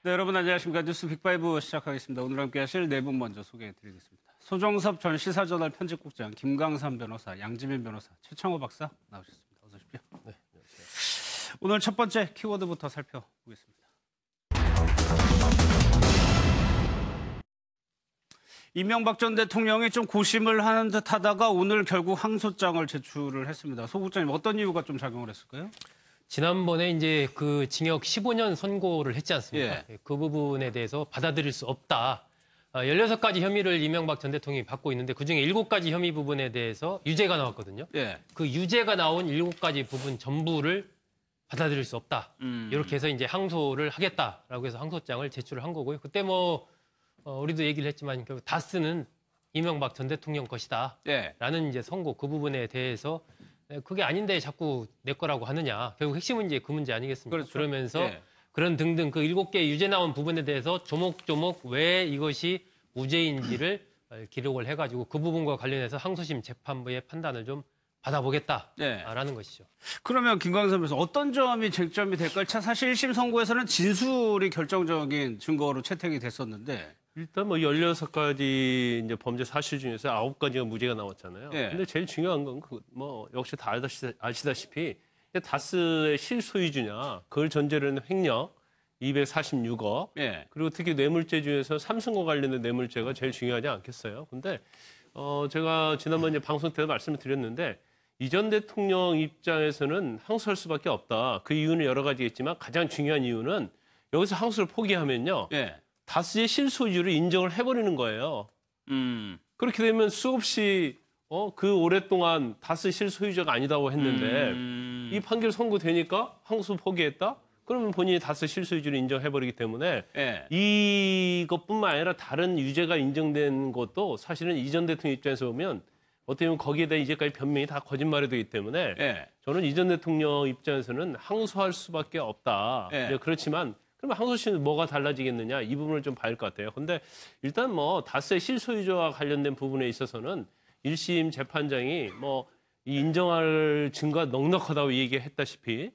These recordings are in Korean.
네, 여러분 안녕하십니까. 뉴스 빅5 시작하겠습니다. 오늘 함께 하실 네 분 먼저 소개해드리겠습니다. 소정섭 전 시사저널 편집국장, 김강삼 변호사, 양지민 변호사, 최창호 박사 나오셨습니다. 어서 오십시오. 네, 안녕하세요. 오늘 첫 번째 키워드부터 살펴보겠습니다. 이명박 전 대통령이 좀 고심을 하는 듯 하다가 오늘 결국 항소장을 제출을 했습니다. 소 국장님, 어떤 이유가 좀 작용을 했을까요? 지난번에 이제 그 징역 15년 선고를 했지 않습니까? 예. 그 부분에 대해서 받아들일 수 없다. 16가지 혐의를 이명박 전 대통령이 받고 있는데 그중에 7가지 혐의 부분에 대해서 유죄가 나왔거든요. 예. 그 유죄가 나온 7가지 부분 전부를 받아들일 수 없다. 이렇게 해서 이제 항소를 하겠다라고 해서 항소장을 제출을 한 거고요. 그때 우리도 얘기를 했지만 결국 다스는 이명박 전 대통령 것이다. 예. 라는 이제 선고 그 부분에 대해서 그게 아닌데 자꾸 내 거라고 하느냐. 결국 핵심은 이제 그 문제 아니겠습니까? 그렇죠. 그러면서 예. 그런 등등 그 7개 유죄 나온 부분에 대해서 조목조목 왜 이것이 무죄인지를 기록을 해가지고 그 부분과 관련해서 항소심 재판부의 판단을 좀 받아보겠다라는 예. 것이죠. 그러면 김광삼 변호사 어떤 점이 쟁점이 될까요? 사실 1심 선고에서는 진술이 결정적인 증거로 채택이 됐었는데. 일단 16가지 이제 범죄 사실 중에서 9가지가 무죄가 나왔잖아요. 예. 근데 제일 중요한 건 역시 다 아시다시피 다스의 실소유주냐, 그걸 전제로 하는 횡령 246억. 예. 그리고 특히 뇌물죄 중에서 삼성과 관련된 뇌물죄가 제일 중요하지 않겠어요. 근데 제가 지난번 이제 방송 때도 말씀을 드렸는데 이 전 대통령 입장에서는 항소할 수밖에 없다. 그 이유는 여러 가지겠지만 가장 중요한 이유는 여기서 항소를 포기하면요. 예. 다스의 실소유를 인정을 해버리는 거예요. 그렇게 되면 수없이 그 오랫동안 다스 실소유자가 아니다고 했는데 이 판결 선고되니까 항소 포기했다? 그러면 본인이 다스 실소유주를 인정해버리기 때문에 예. 이것뿐만 아니라 다른 유죄가 인정된 것도 사실은 이 전 대통령 입장에서 보면 어떻게 보면 거기에 대한 이제까지 변명이 다 거짓말이 되기 때문에 예. 저는 이 전 대통령 입장에서는 항소할 수밖에 없다. 예. 그렇지만 그러면 항소심은 뭐가 달라지겠느냐 이 부분을 좀 봐야 할 것 같아요. 근데 일단 다스의 실소유자와 관련된 부분에 있어서는 1심 재판장이 이 인정할 증거가 넉넉하다고 얘기했다시피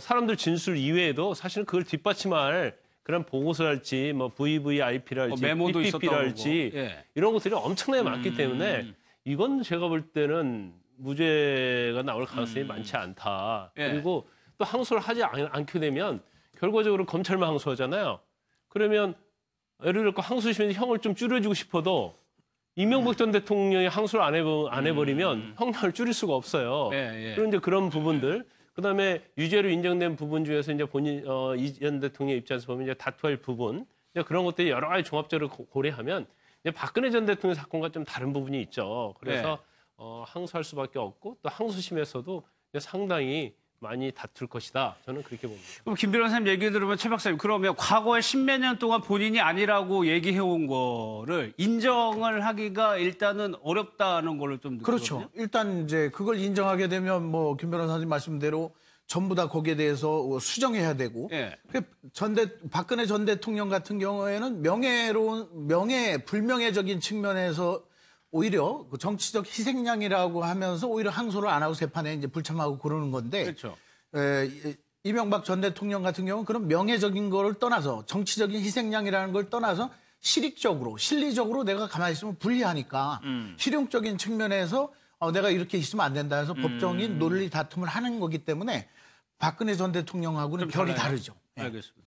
사람들 진술 이외에도 사실은 그걸 뒷받침할 그런 보고서랄지 VVIP랄지 메모도 PPP랄지 예. 이런 것들이 엄청나게 많기 때문에 이건 제가 볼 때는 무죄가 나올 가능성이 많지 않다. 예. 그리고 또 항소를 하지 않게 되면 결과적으로 검찰만 항소하잖아요. 그러면 예를 들어 항소심에서 형을 좀 줄여주고 싶어도 이명박 전 대통령이 항소를 안 해버리면 형량을 줄일 수가 없어요. 예. 그런 이제 그런 부분들. 그다음에 유죄로 인정된 부분 중에서 이제 본인 이 전 대통령 입장에서 보면 이제 다투할 부분 이제 그런 것들이 여러 가지 종합적으로 고려하면 이제 박근혜 전 대통령 사건과 좀 다른 부분이 있죠. 그래서 항소할 수밖에 없고 또 항소심에서도 상당히 많이 다툴 것이다. 저는 그렇게 봅니다. 그럼 김 변호사님 얘기 들으면 최 박사님 그러면 과거에 십몇 년 동안 본인이 아니라고 얘기해온 거를 인정을 하기가 일단은 어렵다는 걸로 좀 느끼거든요. 그렇죠. 일단 이제 그걸 인정하게 되면 김 변호사님 말씀대로 전부 다 거기에 대해서 수정해야 되고. 예. 박근혜 전 대통령 같은 경우에는 불명예적인 측면에서 오히려 그 정치적 희생양이라고 하면서 오히려 항소를 안 하고 재판에 이제 불참하고 그러는 건데. 그렇죠. 이명박 전 대통령 같은 경우는 그런 명예적인 거를 떠나서 정치적인 희생양이라는 걸 떠나서 실리적으로 내가 가만히 있으면 불리하니까 실용적인 측면에서 내가 이렇게 있으면 안 된다 해서 법정인 논리 다툼을 하는 거기 때문에 박근혜 전 대통령하고는 결이 다르죠. 알겠습니다.